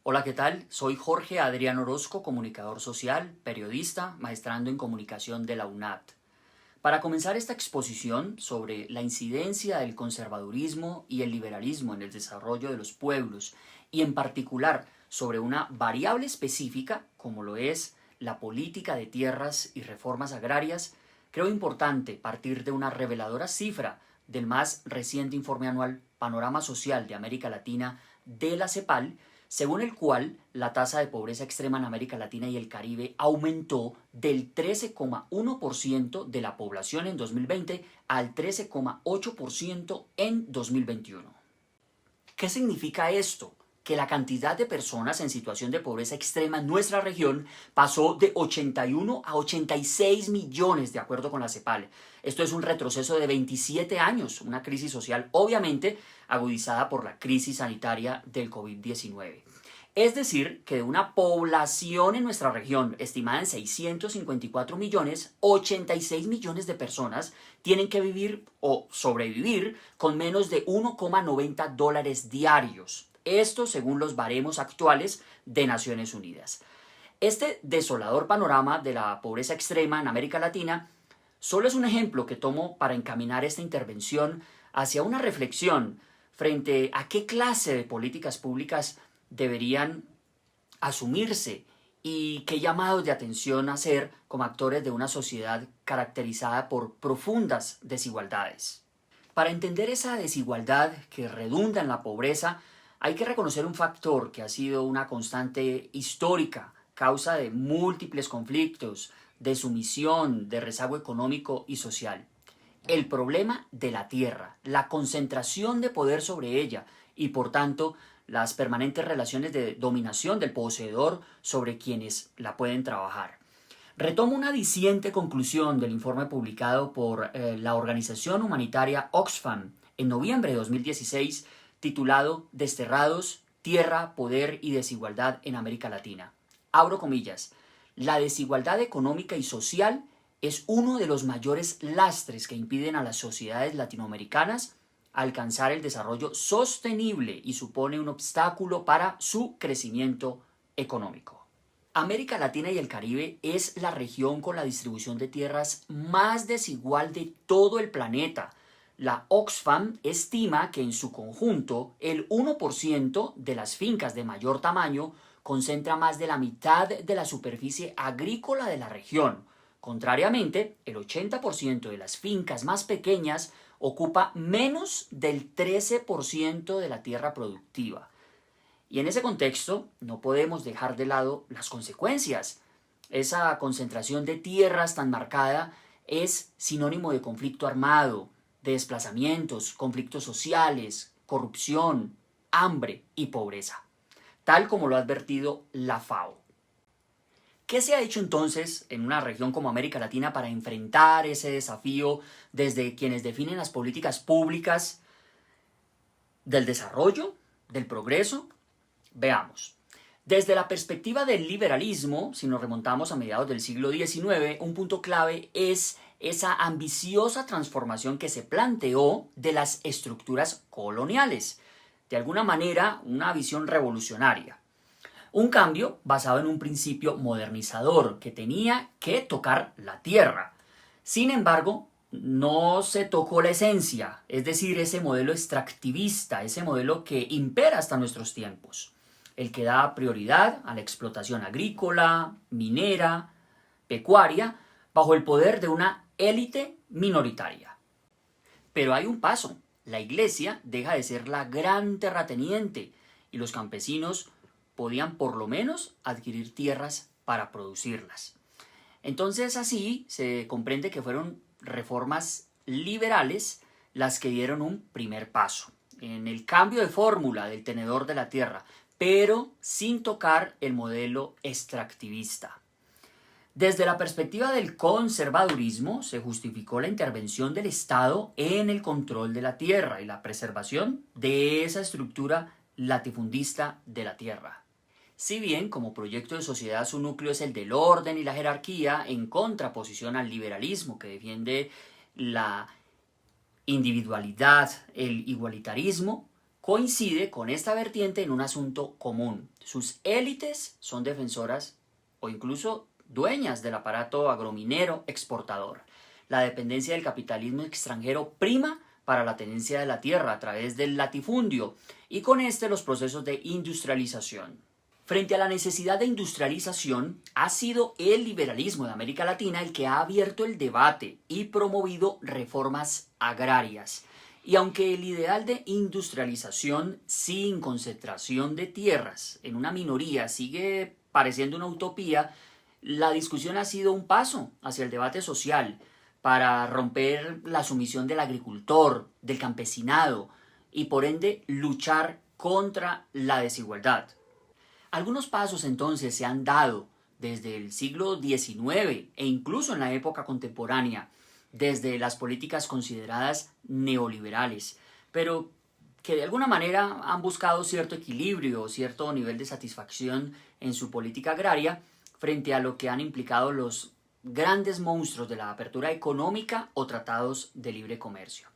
Hola, ¿qué tal? Soy Jorge Adrián Orozco, comunicador social, periodista, maestrando en comunicación de la UNAD. Para comenzar esta exposición sobre la incidencia del conservadurismo y el liberalismo en el desarrollo de los pueblos, y en particular sobre una variable específica como lo es la política de tierras y reformas agrarias, creo importante partir de una reveladora cifra del más reciente informe anual Panorama Social de América Latina de la CEPAL, según el cual la tasa de pobreza extrema en América Latina y el Caribe aumentó del 13,1% de la población en 2020 al 13,8% en 2021. ¿Qué significa esto? Que la cantidad de personas en situación de pobreza extrema en nuestra región pasó de 81 a 86 millones de acuerdo con la CEPAL. Esto es un retroceso de 27 años, una crisis social obviamente agudizada por la crisis sanitaria del COVID-19. Es decir, que de una población en nuestra región estimada en 654 millones, 86 millones de personas tienen que vivir o sobrevivir con menos de $1,90 diarios. Esto según los baremos actuales de Naciones Unidas. Este desolador panorama de la pobreza extrema en América Latina solo es un ejemplo que tomo para encaminar esta intervención hacia una reflexión frente a qué clase de políticas públicas deberían asumirse y qué llamados de atención hacer como actores de una sociedad caracterizada por profundas desigualdades. Para entender esa desigualdad que redunda en la pobreza, hay que reconocer un factor que ha sido una constante histórica, causa de múltiples conflictos, de sumisión, de rezago económico y social. El problema de la tierra, la concentración de poder sobre ella y por tanto las permanentes relaciones de dominación del poseedor sobre quienes la pueden trabajar. Retomo una diciente conclusión del informe publicado por la organización humanitaria Oxfam en noviembre de 2016, titulado Desterrados, Tierra, Poder y Desigualdad en América Latina. Abro comillas. La desigualdad económica y social es uno de los mayores lastres que impiden a las sociedades latinoamericanas alcanzar el desarrollo sostenible y supone un obstáculo para su crecimiento económico. América Latina y el Caribe es la región con la distribución de tierras más desigual de todo el planeta. La Oxfam estima que en su conjunto el 1% de las fincas de mayor tamaño concentra más de la mitad de la superficie agrícola de la región. Contrariamente, el 80% de las fincas más pequeñas ocupa menos del 13% de la tierra productiva. Y en ese contexto no podemos dejar de lado las consecuencias. Esa concentración de tierras tan marcada es sinónimo de conflicto armado, de desplazamientos, conflictos sociales, corrupción, hambre y pobreza, tal como lo ha advertido la FAO. ¿Qué se ha hecho entonces en una región como América Latina para enfrentar ese desafío desde quienes definen las políticas públicas del desarrollo, del progreso? Veamos. Desde la perspectiva del liberalismo, si nos remontamos a mediados del siglo XIX, un punto clave es esa ambiciosa transformación que se planteó de las estructuras coloniales. De alguna manera, una visión revolucionaria. Un cambio basado en un principio modernizador que tenía que tocar la tierra. Sin embargo, no se tocó la esencia, es decir, ese modelo extractivista, ese modelo que impera hasta nuestros tiempos, el que da prioridad a la explotación agrícola, minera, pecuaria, bajo el poder de una élite minoritaria. Pero hay un paso, la iglesia deja de ser la gran terrateniente y los campesinos podían por lo menos adquirir tierras para producirlas. Entonces así se comprende que fueron reformas liberales las que dieron un primer paso en el cambio de fórmula del tenedor de la tierra, pero sin tocar el modelo extractivista. Desde la perspectiva del conservadurismo se justificó la intervención del Estado en el control de la tierra y la preservación de esa estructura latifundista de la tierra. Si bien como proyecto de sociedad su núcleo es el del orden y la jerarquía, en contraposición al liberalismo que defiende la individualidad, el igualitarismo, coincide con esta vertiente en un asunto común. Sus élites son defensoras o incluso dueñas del aparato agrominero exportador. La dependencia del capitalismo extranjero prima para la tenencia de la tierra a través del latifundio y con este los procesos de industrialización. Frente a la necesidad de industrialización, ha sido el liberalismo de América Latina el que ha abierto el debate y promovido reformas agrarias. Y aunque el ideal de industrialización sin concentración de tierras en una minoría sigue pareciendo una utopía, la discusión ha sido un paso hacia el debate social para romper la sumisión del agricultor, del campesinado y por ende luchar contra la desigualdad. Algunos pasos entonces se han dado desde el siglo XIX e incluso en la época contemporánea, desde las políticas consideradas neoliberales, pero que de alguna manera han buscado cierto equilibrio, cierto nivel de satisfacción en su política agraria frente a lo que han implicado los grandes monstruos de la apertura económica o tratados de libre comercio.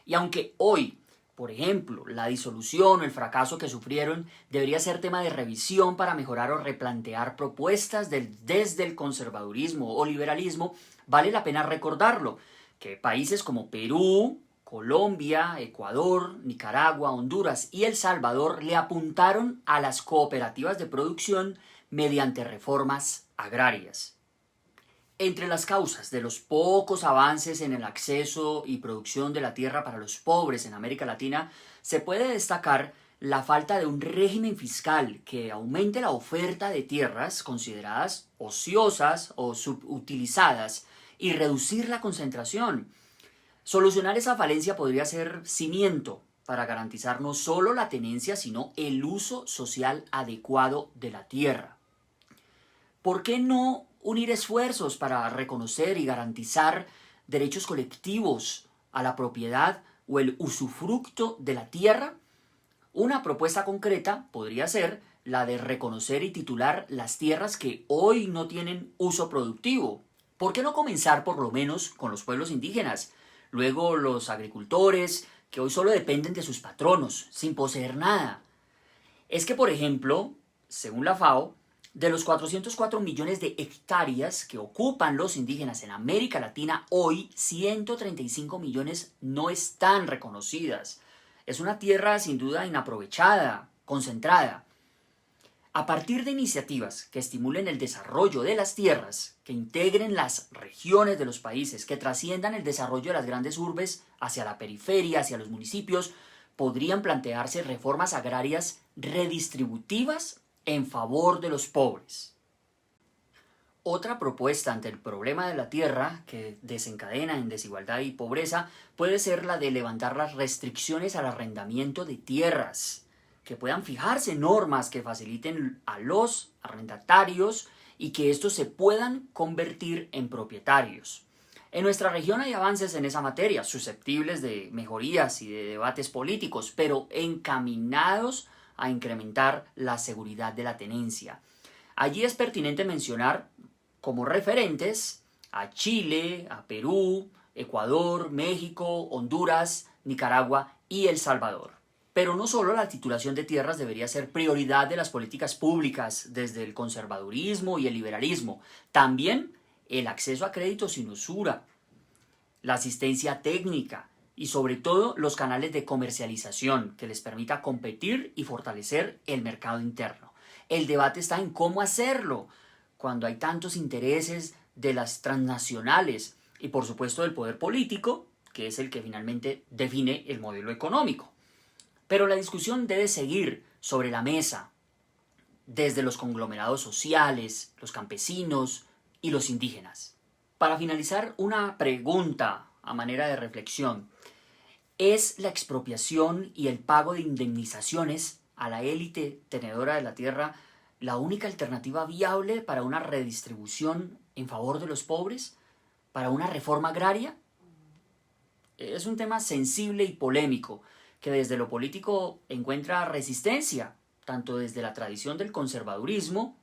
Y aunque hoy, por ejemplo, la disolución o el fracaso que sufrieron debería ser tema de revisión para mejorar o replantear propuestas desde el conservadurismo o liberalismo, vale la pena recordarlo, que países como Perú, Colombia, Ecuador, Nicaragua, Honduras y El Salvador le apuntaron a las cooperativas de producción mediante reformas agrarias. Entre las causas de los pocos avances en el acceso y producción de la tierra para los pobres en América Latina, se puede destacar la falta de un régimen fiscal que aumente la oferta de tierras consideradas ociosas o subutilizadas y reducir la concentración. Solucionar esa falencia podría ser cimiento para garantizar no solo la tenencia, sino el uso social adecuado de la tierra. ¿Por qué no unir esfuerzos para reconocer y garantizar derechos colectivos a la propiedad o el usufructo de la tierra? Una propuesta concreta podría ser la de reconocer y titular las tierras que hoy no tienen uso productivo. ¿Por qué no comenzar por lo menos con los pueblos indígenas? Luego los agricultores, que hoy solo dependen de sus patronos, sin poseer nada. Es que, por ejemplo, según la FAO, de los 404 millones de hectáreas que ocupan los indígenas en América Latina, hoy 135 millones no están reconocidas. Es una tierra sin duda inaprovechada, concentrada. A partir de iniciativas que estimulen el desarrollo de las tierras, que integren las regiones de los países, que trasciendan el desarrollo de las grandes urbes hacia la periferia, hacia los municipios, podrían plantearse reformas agrarias redistributivas en favor de los pobres. Otra propuesta ante el problema de la tierra, que desencadena en desigualdad y pobreza, puede ser la de levantar las restricciones al arrendamiento de tierras, que puedan fijarse normas que faciliten a los arrendatarios y que estos se puedan convertir en propietarios. En nuestra región hay avances en esa materia, susceptibles de mejorías y de debates políticos, pero encaminados a incrementar la seguridad de la tenencia. Allí es pertinente mencionar como referentes a Chile, a Perú, Ecuador, México, Honduras, Nicaragua y El Salvador. Pero no solo la titulación de tierras debería ser prioridad de las políticas públicas desde el conservadurismo y el liberalismo, también el acceso a créditos sin usura, la asistencia técnica y sobre todo los canales de comercialización que les permita competir y fortalecer el mercado interno. El debate está en cómo hacerlo cuando hay tantos intereses de las transnacionales y por supuesto del poder político, que es el que finalmente define el modelo económico. Pero la discusión debe seguir sobre la mesa, desde los conglomerados sociales, los campesinos y los indígenas. Para finalizar, una pregunta a manera de reflexión. ¿Es la expropiación y el pago de indemnizaciones a la élite tenedora de la tierra la única alternativa viable para una redistribución en favor de los pobres? ¿Para una reforma agraria? Es un tema sensible y polémico, que desde lo político encuentra resistencia, tanto desde la tradición del conservadurismo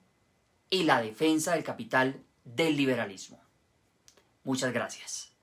y la defensa del capital del liberalismo. Muchas gracias.